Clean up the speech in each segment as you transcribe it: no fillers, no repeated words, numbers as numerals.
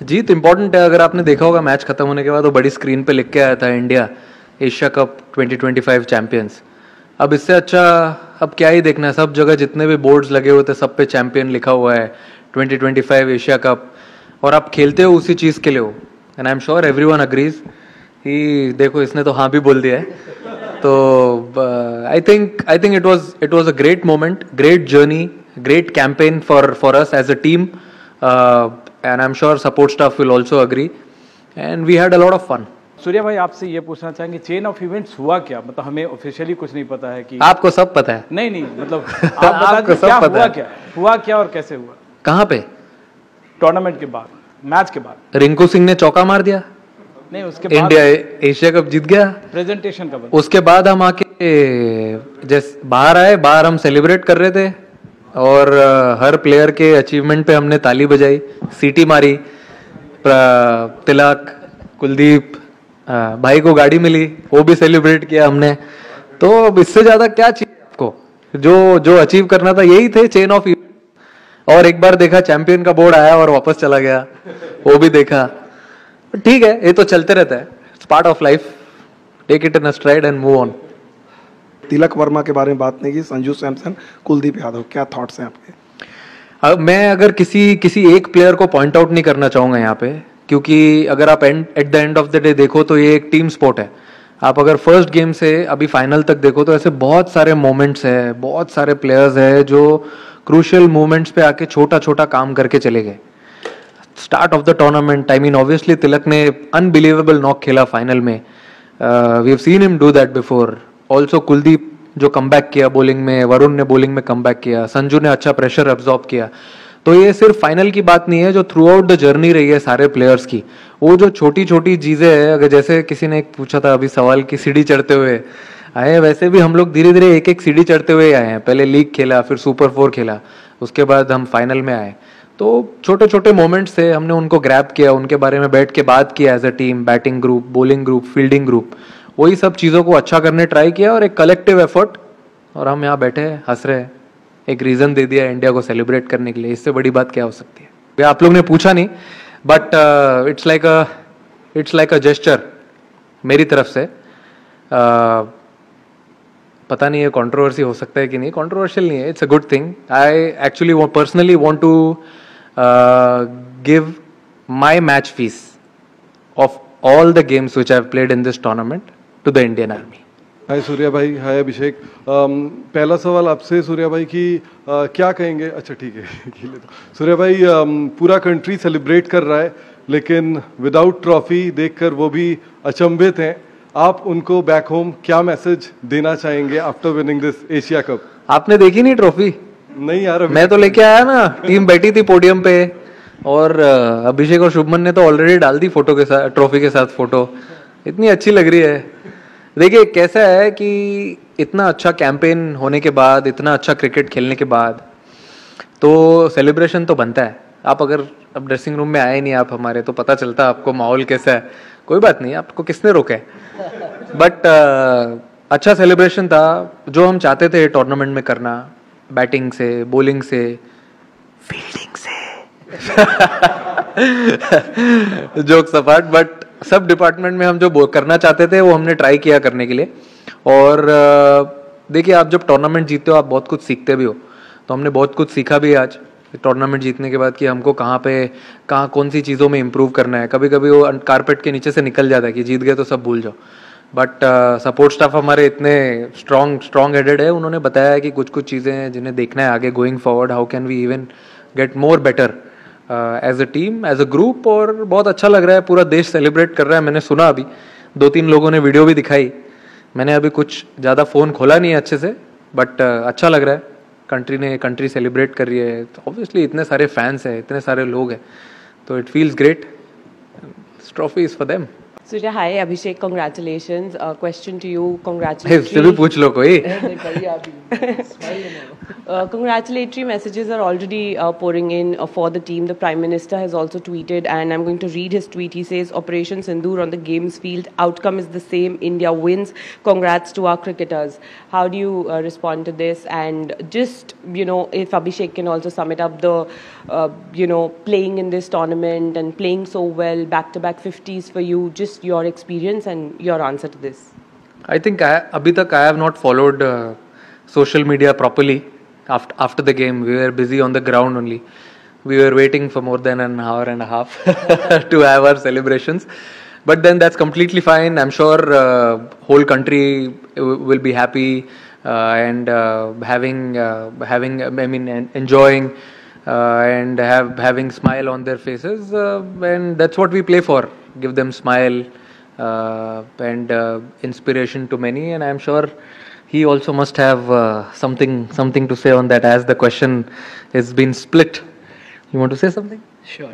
जीत important है। अगर आपने देखा होगा मैच खत्म होने के बाद वो बड़ी स्क्रीन पे लिख के आया था, इंडिया एशिया कप 2025 चैंपियंस। अब इससे अच्छा अब क्या ही देखना है, सब जगह जितने भी बोर्ड्स लगे हुए थे सब पे चैंपियन लिखा हुआ है, 2025 एशिया कप, और आप खेलते हो उसी चीज़ के लिए हो। And I am sure everyone agrees कि देखो इसने तो हाँ भी बोल दिया है। तो I think it was a great moment, great journey, great campaign for us as a team, and I'm sure support staff will also agree, and we had a lot of fun. Surya भाई, आपसे ये पूछना चाहेंगे chain of events हुआ क्या? मतलब हमें officially कुछ नहीं पता है कि आपको सब पता है? नहीं मतलब आप बता दीजिए क्या हुआ क्या और कैसे हुआ? कहाँ पे? टूर्नामेंट के बाद, मैच के बाद रिंकू सिंह ने चौका मार दिया, नहीं उसके बाद इंडिया एशिया कप जीत गया। प्रेजेंटेशन का उसके बाद हम आके जैसे बाहर आए, बाहर हम सेलिब्रेट कर रहे थे और हर प्लेयर के अचीवमेंट पे हमने ताली बजाई, सीटी मारी। तिलक, कुलदीप भाई को गाड़ी मिली, वो भी सेलिब्रेट किया हमने। तो अब इससे ज्यादा क्या चाहिए आपको? जो अचीव करना था यही थे चेन ऑफ इवेंट। और एक बार देखा चैंपियन का बोर्ड आया और वापस चला गया, वो भी देखा। ठीक है, ये तो चलते रहता है, it's part of life, take it in a stride and move on. Tilak Varma के बारे में बात नहीं की, संजू सैमसन, कुलदीप यादव, क्या थॉट्स हैं आपके? अब मैं अगर किसी एक प्लेयर को पॉइंट आउट नहीं करना चाहूंगा यहाँ पे, क्योंकि अगर आप at the end of the day देखो तो ये एक टीम स्पोर्ट है। आप अगर फर्स्ट गेम से अभी फाइनल तक देखो तो ऐसे बहुत सारे मोमेंट्स है, बहुत सारे प्लेयर्स है जो क्रूशियल मोमेंट्स पे आके छोटा छोटा काम करके चले गए। Start of the tournament, I mean obviously Tilak ने अनबिलीवेबल नॉक खेला फाइनल में, we have seen him do that before. Also Kuldeep जो कमबैक किया बॉलिंग में, वरुण ने बॉलिंग में कमबैक किया, संजू ने अच्छा प्रेशर एब्जॉर्ब किया। तो ये सिर्फ फाइनल की बात नहीं है, जो थ्रू आउट द जर्नी रही है सारे प्लेयर्स की, वो जो छोटी छोटी चीजें हैं। अगर जैसे किसी ने एक पूछा था अभी सवाल की सीढ़ी चढ़ते हुए आए, वैसे भी हम लोग धीरे धीरे एक एक सीढ़ी चढ़ते हुए आए हैं। पहले लीग खेला, फिर सुपर 4 खेला, उसके बाद हम फाइनल में आए। तो छोटे छोटे मोमेंट्स थे, हमने उनको ग्रैब किया, उनके बारे में बैठ के बात किया as a team, batting group, bowling group, fielding group, वही सब चीज़ों को अच्छा करने ट्राई किया और एक कलेक्टिव एफर्ट। और हम यहाँ बैठे हैं, हंस रहे हैं, एक रीज़न दे दिया इंडिया को सेलिब्रेट करने के लिए। इससे बड़ी बात क्या हो सकती है? आप लोग ने पूछा नहीं, but it's like a gesture मेरी तरफ से। पता नहीं है कंट्रोवर्सी हो सकता है कि नहीं, कंट्रोवर्शियल नहीं है, it's a good thing. I actually personally want to give my match fees of all the games which I have played in this tournament to the Indian Army. हाय सूर्या भाई, हाय अभिषेक। पहला सवाल आपसे सूर्या भाई कि क्या कहेंगे? अच्छा ठीक है सूर्या भाई, पूरा कंट्री सेलिब्रेट कर रहा है लेकिन विदाउट ट्रॉफी देखकर वो भी अचंभित हैं। आप उनको बैक होम क्या मैसेज देना चाहेंगे after winning this Asia cup? आपने देखी नहीं ट्रॉफी? नहीं यार, मैं तो लेके आया ना, टीम बैठी थी पोडियम पे और अभिषेक और शुभमन ने तो ऑलरेडी डाल दी फोटो के साथ, ट्रॉफी के साथ फोटो। इतनी अच्छी लग रही है। देखिए कैसा है कि इतना अच्छा कैंपेन होने के बाद, इतना अच्छा क्रिकेट खेलने के बाद तो सेलिब्रेशन तो बनता है। आप अगर अब ड्रेसिंग रूम में आए नहीं आप हमारे, तो पता चलता आपको माहौल कैसा है। कोई बात नहीं, आपको किसने रोका है, बट अच्छा सेलिब्रेशन था जो हम चाहते थे टूर्नामेंट में करना, बैटिंग से, बॉलिंग से, फील्डिंग से जोक्स अपार्ट, बट सब डिपार्टमेंट में हम जो करना चाहते थे वो हमने ट्राई किया करने के लिए। और देखिए आप जब टूर्नामेंट जीतते हो आप बहुत कुछ सीखते भी हो, तो हमने बहुत कुछ सीखा भी आज टूर्नामेंट जीतने के बाद कि हमको कहाँ कौन सी चीज़ों में इम्प्रूव करना है। कभी कभी वो कारपेट के नीचे से निकल जाता है कि जीत गए तो सब भूल जाओ, बट सपोर्ट स्टाफ हमारे इतने स्ट्रॉन्ग हेडेड है, उन्होंने बताया है कि कुछ कुछ चीज़ें हैं जिन्हें देखना है आगे going forward, how can we even get more better as a team, as a group. और बहुत अच्छा लग रहा है, पूरा देश सेलिब्रेट कर रहा है। मैंने सुना अभी 2-3 लोगों ने वीडियो भी दिखाई, मैंने अभी कुछ ज़्यादा फ़ोन खोला नहीं है अच्छे से, बट अच्छा लग रहा है। कंट्री सेलिब्रेट कर रही है, तो ऑब्वियसली इतने सारे फैंस हैं, इतने सारे लोग हैं, तो it feels great. Trophy is for them. Surya, hi. Abhishek, congratulations. Question to you. इससे भी पूछ लो कोई. Congratulatory messages are already pouring in for the team. The Prime Minister has also tweeted, and I'm going to read his tweet. He says, Operation Sindoor on the games field. Outcome is the same. India wins. Congrats to our cricketers. How do you respond to this? And just, if Abhishek can also sum it up, the, playing in this tournament and playing so well, back-to-back 50s for you, just your experience and your answer to this. I think abhi tak I have not followed social media properly. After the game, we were busy on the ground only. We were waiting for more than an hour and a half to have our celebrations. But then that's completely fine. I'm sure whole country will be happy and enjoying and having smile on their faces. And that's what we play for. Give them smile and inspiration to many. And I'm sure he also must have something to say on that, as the question has been split. You want to say something? Sure.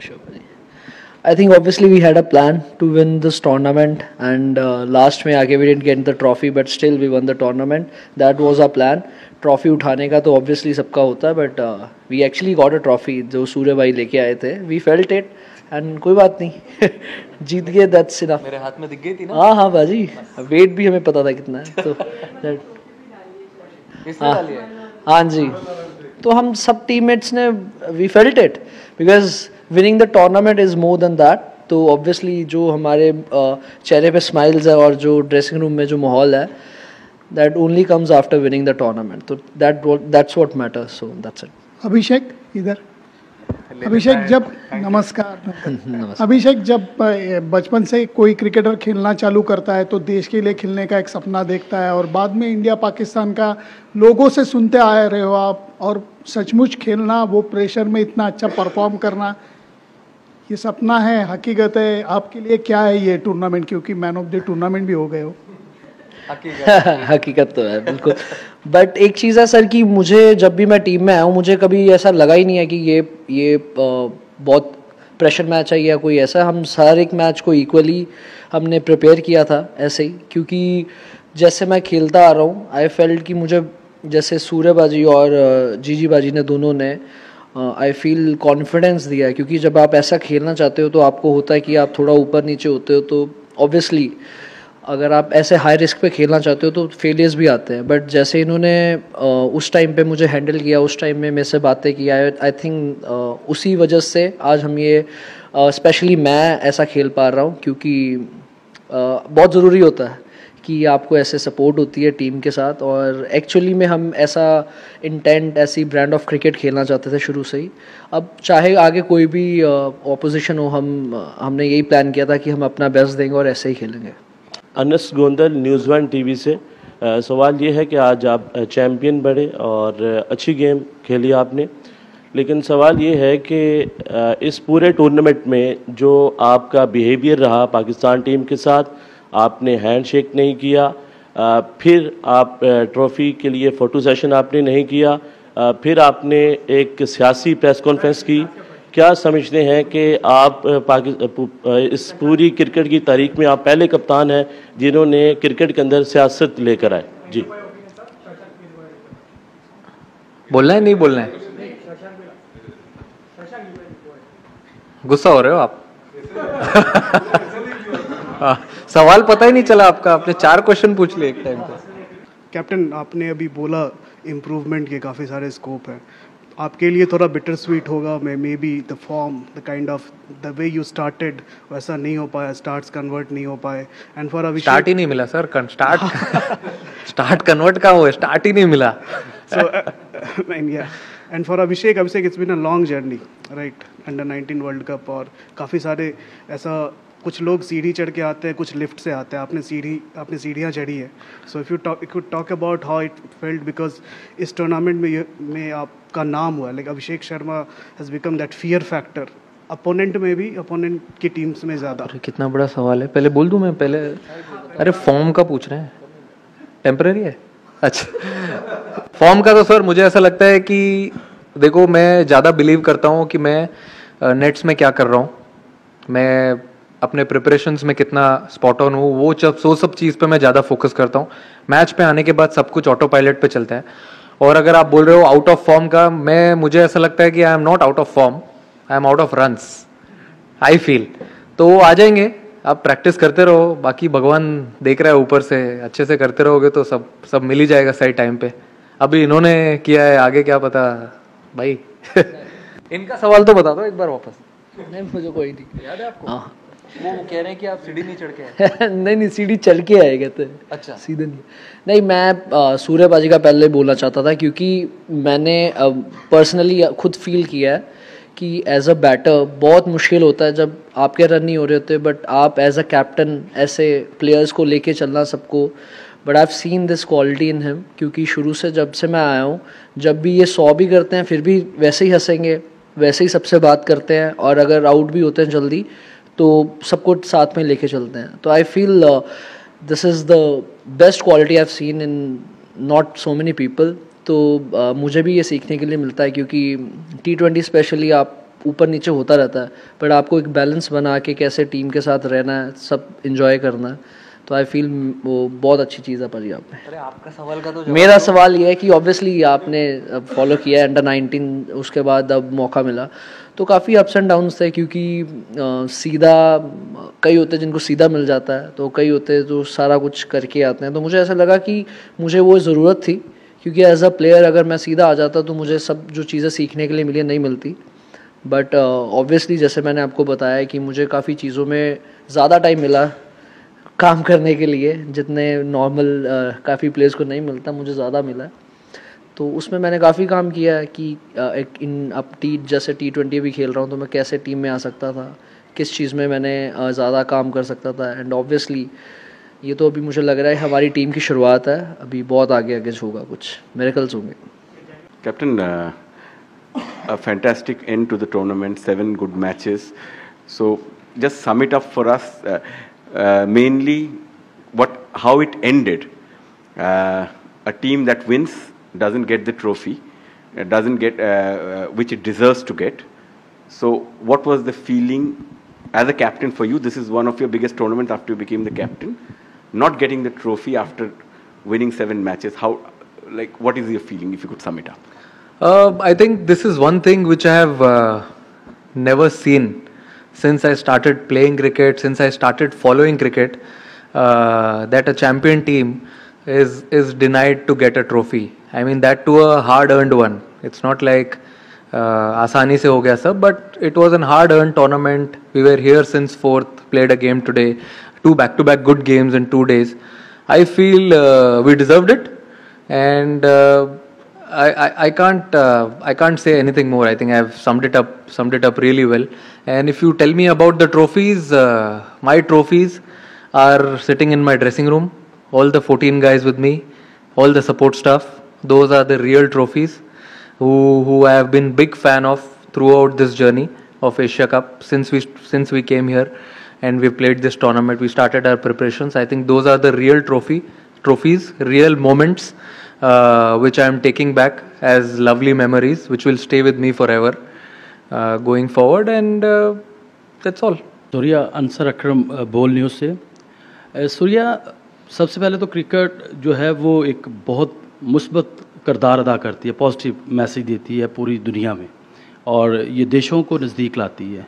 I think obviously we had a plan to win this tournament, and last में आके we didn't get the trophy, but still we won the tournament. That was our plan. Trophy उठाने का तो obviously सबका होता है, but we actually got a trophy जो सूर्य भाई लेके आए थे. We felt it, and कोई बात नहीं, जीत गए. That's enough. मेरे हाथ में दिख गई थी ना. हाँ बाजी, weight भी हमें पता था कितना है, तो हाँ जी. तो हम सब टीममेट्स ने we felt it because winning the tournament is more than that. तो obviously जो हमारे चेहरे पे smiles है और जो ड्रेसिंग रूम में जो माहौल है, that only comes after winning the tournament. तो that's what matters. So that's it. अभिषेक इधर. अभिषेक जब नमस्कार. अभिषेक जब बचपन से कोई क्रिकेटर खेलना चालू करता है तो देश के लिए खेलने का एक सपना देखता है, और बाद में इंडिया पाकिस्तान का लोगों से सुनते आ रहे हो आप, और सचमुच खेलना, वो प्रेशर में इतना अच्छा परफॉर्म करना, ये सपना है, हकीकत है. आपके लिए क्या है ये टूर्नामेंट, क्योंकि मैन ऑफ द टूर्नामेंट भी हो गए हो? हकीकत तो है बिल्कुल. बट एक चीज़ है सर कि मुझे जब भी मैं टीम में आया हूँ, मुझे कभी ऐसा लगा ही नहीं है कि ये बहुत प्रेशर मैच है या कोई ऐसा. हम हर एक मैच को इक्वली हमने प्रिपेयर किया था ऐसे ही, क्योंकि जैसे मैं खेलता आ रहा हूँ, आई फेल्ट कि मुझे जैसे सूर्य बाजी और जीजी बाजी ने दोनों ने आई फील कॉन्फिडेंस दिया है. क्योंकि जब आप ऐसा खेलना चाहते हो तो आपको होता है कि आप थोड़ा ऊपर नीचे होते हो, तो ऑब्वियसली अगर आप ऐसे हाई रिस्क पे खेलना चाहते हो तो फेलियर्स भी आते हैं. बट जैसे इन्होंने उस टाइम पे मुझे हैंडल किया, उस टाइम में मेरे से बातें की, आई थिंक उसी वजह से आज हम ये स्पेशली मैं ऐसा खेल पा रहा हूँ. क्योंकि बहुत ज़रूरी होता है कि आपको ऐसे सपोर्ट होती है टीम के साथ. और एक्चुअली में हम ऐसा इंटेंट, ऐसी ब्रांड ऑफ क्रिकेट खेलना चाहते थे शुरू से ही. अब चाहे आगे कोई भी ऑपोजिशन हो, हमने यही प्लान किया था कि हम अपना बेस्ट देंगे और ऐसे ही खेलेंगे. अनस गोंदल, न्यूज़ 1 टीवी से. सवाल ये है कि आज आप चैम्पियन बने और अच्छी गेम खेली आपने, लेकिन सवाल ये है कि इस पूरे टूर्नामेंट में जो आपका बिहेवियर रहा पाकिस्तान टीम के साथ, आपने हैंडशेक नहीं किया, फिर आप ट्रॉफ़ी के लिए फ़ोटो सेशन आपने नहीं किया, फिर आपने एक सियासी प्रेस कॉन्फ्रेंस की. क्या समझते हैं कि आप इस पूरी क्रिकेट की तारीख में आप पहले कप्तान हैं जिन्होंने क्रिकेट के अंदर सियासत लेकर आए? जी, बोलना है नहीं बोलना है? गुस्सा हो रहे हो आप? सवाल पता ही नहीं चला आपका, आपने 4 क्वेश्चन पूछ लिए एक टाइम पे. कैप्टन, आपने अभी बोला इम्प्रूवमेंट के काफ़ी सारे स्कोप हैं. आपके लिए थोड़ा बिटर स्वीट होगा, may be the form, the kind of the way you started वैसा नहीं हो पाया, स्टार्ट्स कन्वर्ट नहीं हो पाए. एंड फॉर अभिषेक स्टार्ट ही नहीं मिला सर. स्टार्ट कन्वर्ट का हो, स्टार्ट ही नहीं मिला. And for Abhishek it's been a long journey, right? Under 19 world cup, और काफ़ी सारे ऐसा, कुछ लोग सीढ़ी चढ़ के आते हैं, कुछ लिफ्ट से आते हैं. आपने सीढ़ियाँ चढ़ी है. So if you talk about how it felt, because इस टूर्नामेंट में आपका नाम हुआ, like Abhishek Sharma has become that fear factor, opponent में भी, अपोनेंट की टीम्स में ज़्यादा. कितना बड़ा सवाल है. पहले बोल दूं मैं पहले? अरे फॉर्म का पूछ रहे हैं, टेम्पररी है. अच्छा, फॉर्म का तो सर मुझे ऐसा लगता है कि देखो, मैं ज़्यादा बिलीव करता हूँ कि मैं नेट्स में क्या कर रहा हूँ. मैं अपने प्रिपरेशंस में कितना स्पॉट ऑन हूँ, वो सब चीज़ पे मैं ज़्यादा फोकस करता हूँ। मैच पे आने के बाद सब कुछ ऑटो पायलट पे चलता है। और अगर आप बोल रहे हो आउट ऑफ फॉर्म का, मुझे ऐसा लगता है कि I am not out of form, I am out of runs, I feel. तो वो आ जाएंगे, आप प्रैक्टिस करते रहो, बाकी भगवान देख रहा है ऊपर से, अच्छे से करते रहोगे तो सब मिल ही जाएगा सही टाइम पे। अभी इन्होंने किया है, आगे क्या पता भाई। इनका सवाल तो बता दो एक बार वापस। नहीं मुझे कोई नहीं याद है आपको? हाँ वो कह रहे हैं कि आप सीढ़ी नहीं चढ़ के आए। नहीं सीढ़ी चल के आए कहते हैं। अच्छा, सीधे नहीं मैं सूर्यबाजी का पहले बोलना चाहता था, क्योंकि मैंने पर्सनली खुद फील किया है कि एज अ बैटर बहुत मुश्किल होता है जब आपके रन नहीं हो रहे होते, बट आप एज अ कैप्टन ऐसे प्लेयर्स को लेके चलना सबको। But I have seen this quality in him, क्योंकि शुरू से जब से मैं आया हूँ, जब भी ये 100 भी करते हैं फिर भी वैसे ही हंसेंगे, वैसे ही सबसे बात करते हैं, और अगर आउट भी होते हैं जल्दी तो सबको साथ में लेके चलते हैं। तो I feel this is the best quality I have seen in not so many people. तो मुझे भी ये सीखने के लिए मिलता है, क्योंकि T20 स्पेशली आप ऊपर नीचे होता रहता है, बट आपको एक बैलेंस बना के कैसे टीम के साथ रहना है, सब इंजॉय करना है। तो आई फील वो बहुत अच्छी चीज़ है पंजाब में। अरे आपका सवाल का तो मेरा सवाल ये है कि ऑब्वियसली आपने फॉलो किया है अंडर 19, उसके बाद अब मौका मिला तो काफ़ी अप्स एंड डाउन्स थे, क्योंकि सीधा कई होते हैं जिनको सीधा मिल जाता है, तो कई होते हैं जो सारा कुछ करके आते हैं। तो मुझे ऐसा लगा कि मुझे वो ज़रूरत थी, क्योंकि एज अ प्लेयर अगर मैं सीधा आ जाता तो मुझे सब जो चीज़ें सीखने के लिए मिली नहीं मिलती। बट ऑब्वियसली जैसे मैंने आपको बताया कि मुझे काफ़ी चीज़ों में ज़्यादा टाइम मिला काम करने के लिए, जितने नॉर्मल काफ़ी प्लेयर्स को नहीं मिलता, मुझे ज़्यादा मिला। तो उसमें मैंने काफ़ी काम किया है कि एक जैसे T20 भी खेल रहा हूँ तो मैं कैसे टीम में आ सकता था, किस चीज़ में मैंने ज़्यादा काम कर सकता था। एंड ऑब्वियसली ये तो अभी मुझे लग रहा है हमारी टीम की शुरुआत है, अभी बहुत आगे आगे होगा, कुछ मिरेकल्स होंगे। Captain, a fantastic end to the tournament, 7 good matches. So just sum it up for us, mainly how it ended. A team that wins doesn't get the trophy, doesn't get which it deserves to get. So what was the feeling as a captain for you? This is one of your biggest tournaments after you became the captain. Not getting the trophy after winning 7 matches, what is your feeling, if you could sum it up? I think this is one thing which I have never seen since I started playing cricket, since I started following cricket, that a champion team is denied to get a trophy. I mean, that to a hard-earned one. It's not like आसानी से हो गया सब, but it was an hard-earned tournament. We were here since 4th, played a game today, 2 back-to-back good games in 2 days. I feel we deserved it, and I can't say anything more. I think I've summed it up really well. And if you tell me about the trophies, my trophies are sitting in my dressing room. All the 14 guys with me, all the support staff. Those are the real trophies who I have been big fan of throughout this journey of Asia Cup since we came here and we played this tournament. We started our preparations. I think those are the real trophies, real moments, which I am taking back as lovely memories, which will stay with me forever going forward. And that's all. Surya, Ansar अकरम, बोल news से। सूर्या, सबसे पहले तो cricket जो है वो एक बहुत मुस्बत किरदार अदा करती है, पॉजिटिव मैसेज देती है पूरी दुनिया में, और ये देशों को नज़दीक लाती है।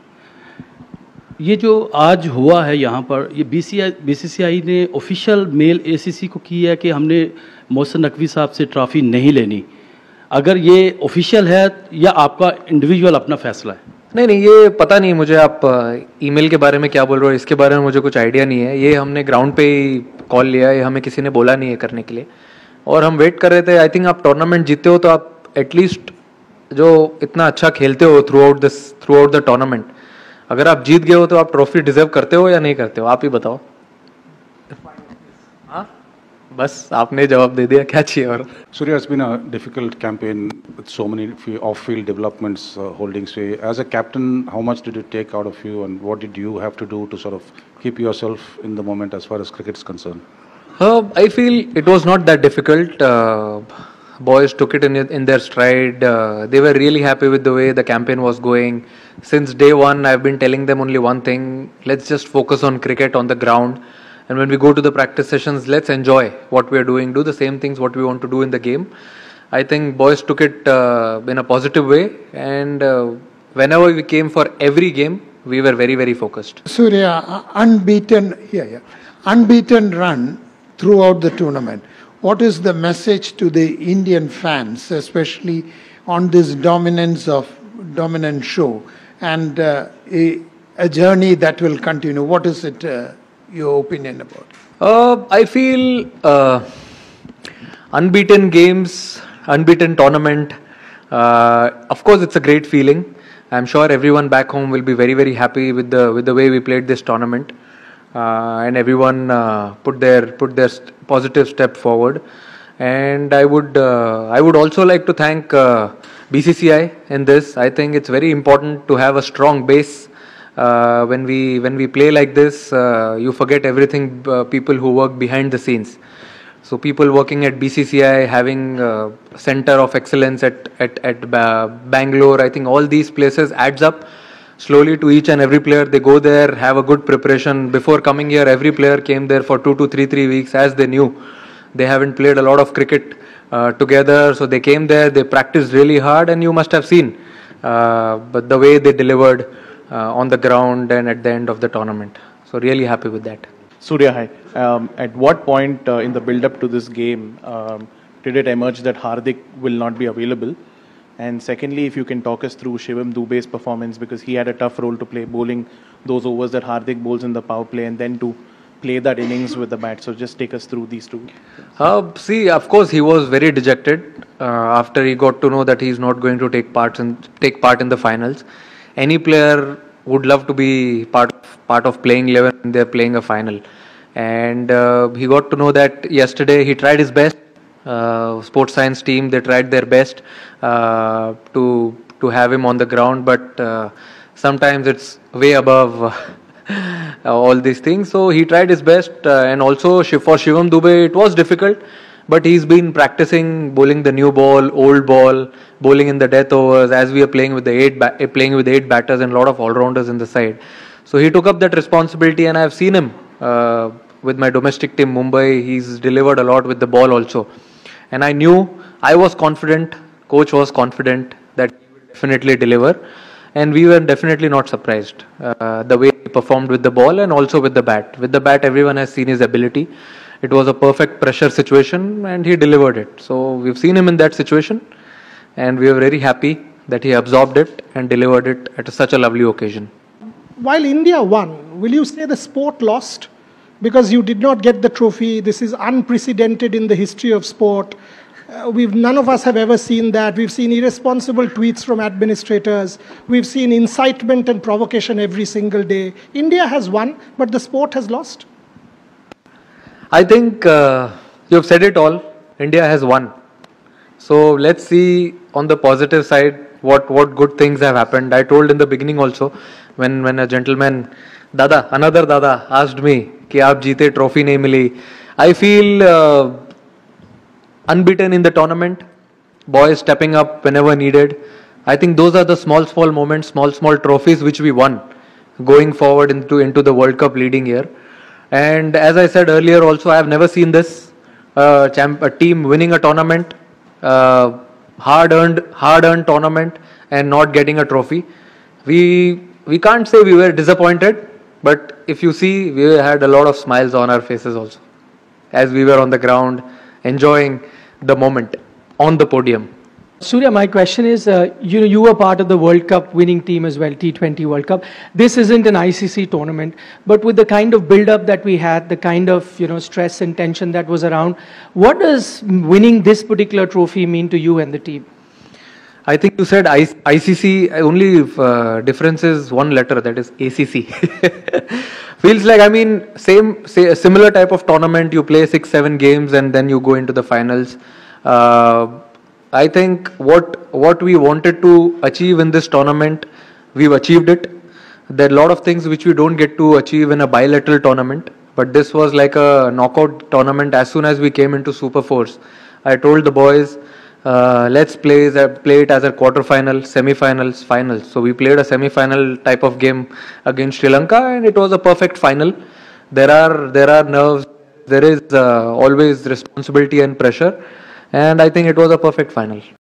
ये जो आज हुआ है यहाँ पर, ये BCCI ने ऑफिशियल मेल ACC को की है कि हमने मोहसिन नकवी साहब से ट्रॉफ़ी नहीं लेनी। अगर ये ऑफिशियल है या आपका इंडिविजुअल अपना फैसला है? नहीं, ये पता नहीं मुझे। आप ईमेल के बारे में क्या बोल रहे हो, इसके बारे में मुझे कुछ आइडिया नहीं है। ये हमने ग्राउंड पे ही कॉल लिया है, हमें किसी ने बोला नहीं है करने के लिए, और हम वेट कर रहे थे। आई थिंक आप टूर्नामेंट जीते हो तो आप एटलीस्ट जो इतना अच्छा खेलते हो थ्रू आउट द टूर्नामेंट, अगर आप जीत गए हो तो आप ट्रॉफी डिजर्व करते हो या नहीं करते हो, आप ही बताओ। हाँ, बस आपने जवाब दे दिया, क्या चाहिए और। Surya, has been a difficult campaign with so many off-field developments holding sway. As a captain, how much did it take out of you, and what did you have to do to sort of keep yourself in the moment as far as cricket is concerned? I feel it was not that difficult. Boys took it in their stride. They were really happy with the way the campaign was going. Since day one, I've been telling them only one thing: let's just focus on cricket on the ground. And when we go to the practice sessions, let's enjoy what we are doing. Do the same things what we want to do in the game. I think boys took it in a positive way, and whenever we came for every game, we were very, very focused. Surya, unbeaten run throughout the tournament. What is the message to the Indian fans, especially on this dominant show, and a journey that will continue? What is it, your opinion about? I feel unbeaten games, unbeaten tournament. Of course, it's a great feeling. I'm sure everyone back home will be very, very happy with the way we played this tournament, and everyone put their positive step forward. And I would also like to thank BCCI in this. I think it's very important to have a strong base. When we play like this, you forget everything. People who work behind the scenes. So people working at BCCI, having center of excellence at Bangalore, I think all these places adds up slowly to each and every player. They go there, have a good preparation. Before coming here, every player came there for 2 to 3 weeks, as they knew they haven't played a lot of cricket together. So they came there, they practiced really hard, and you must have seen but the way they delivered on the ground and at the end of the tournament. So really happy with that. Surya, hi. At what point in the build-up to this game did it emerge that Hardik will not be available? And secondly, if you can talk us through Shivam Dube's performance, because he had a tough role to play, bowling those overs that Hardik bowls in the power play, and then to play that innings with the bat. So just take us through these two. See, of course, he was very dejected after he got to know that he's not going to take part in the finals. Any player would love to be part of playing 11 when they're playing a final. And he got to know that yesterday. He tried his best. Sports science team, they tried their best to have him on the ground, but sometimes it's way above all these things. So he tried his best, and also for Shivam Dube it was difficult, but he's been practicing bowling the new ball, old ball, bowling in the death overs, as we are playing with eight batters and a lot of all-rounders in the side. So he took up that responsibility, and I've seen him with my domestic team Mumbai. He's delivered a lot with the ball also. And I was confident, coach was confident that he will definitely deliver. And we were definitely not surprised the way he performed with the ball and also with the bat. With the bat, everyone has seen his ability. It was a perfect pressure situation and he delivered it. So we've seen him in that situation and we are very happy that he absorbed it and delivered it at such a lovely occasion. While India won, will you say the sport lost? Because you did not get the trophy. This is unprecedented in the history of sport. None of us have ever seen that. We've seen irresponsible tweets from administrators. We've seen incitement and provocation every single day. India has won, but the sport has lost. I think you've said it all. India has won. So let's see on the positive side what good things have happened. I told in the beginning also, when a gentleman, another Dada, asked me कि आप जीते trophy नहीं मिली. I feel unbeaten in the tournament, boys stepping up whenever needed. I think those are the small moments, small trophies which we won going forward into the World Cup leading year. And as I said earlier also, I have never seen this a team winning a tournament, hard earned tournament, and not getting a trophy. We can't say we were disappointed, but if you see, we had a lot of smiles on our faces also as we were on the ground enjoying the moment on the podium. Surya, my question is, you were part of the World Cup winning team as well, T20 World Cup. This isn't an ICC tournament, but with the kind of build-up that we had, the kind of stress and tension that was around, what does winning this particular trophy mean to you and the team? I think you said ICC, only difference is one letter, that is ACC. Feels like, similar type of tournament, you play 6-7 games and then you go into the finals. I think what we wanted to achieve in this tournament, we've achieved it. There are a lot of things which we don't get to achieve in a bilateral tournament, but this was like a knockout tournament. As soon as we came into Super Force, I told the boys, let's play it as a quarter-final, semi-finals, finals. So we played a semi-final type of game against Sri Lanka, and it was a perfect final. There are nerves, there is always responsibility and pressure, and I think it was a perfect final.